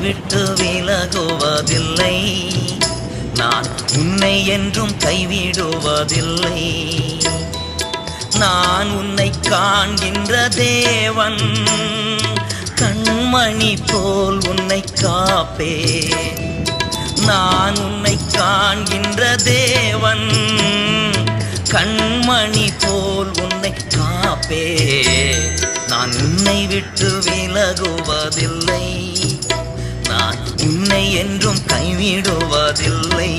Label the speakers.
Speaker 1: விட்டு விலகுவதில்லை, நான் உன்னை என்றும் கைவிடுவதில்லை. நான் உன்னை காண்கின்ற தேவன், கண்மணி போல் உன்னை காப்பே. நான் உன்னை காண்கின்ற தேவன், கண்மணி போல் உன்னை காப்பே. நான் உன்னை விட்டு விலகுவதில்லை, நான் உன்னை என்றும் கைவிடுவதில்லை.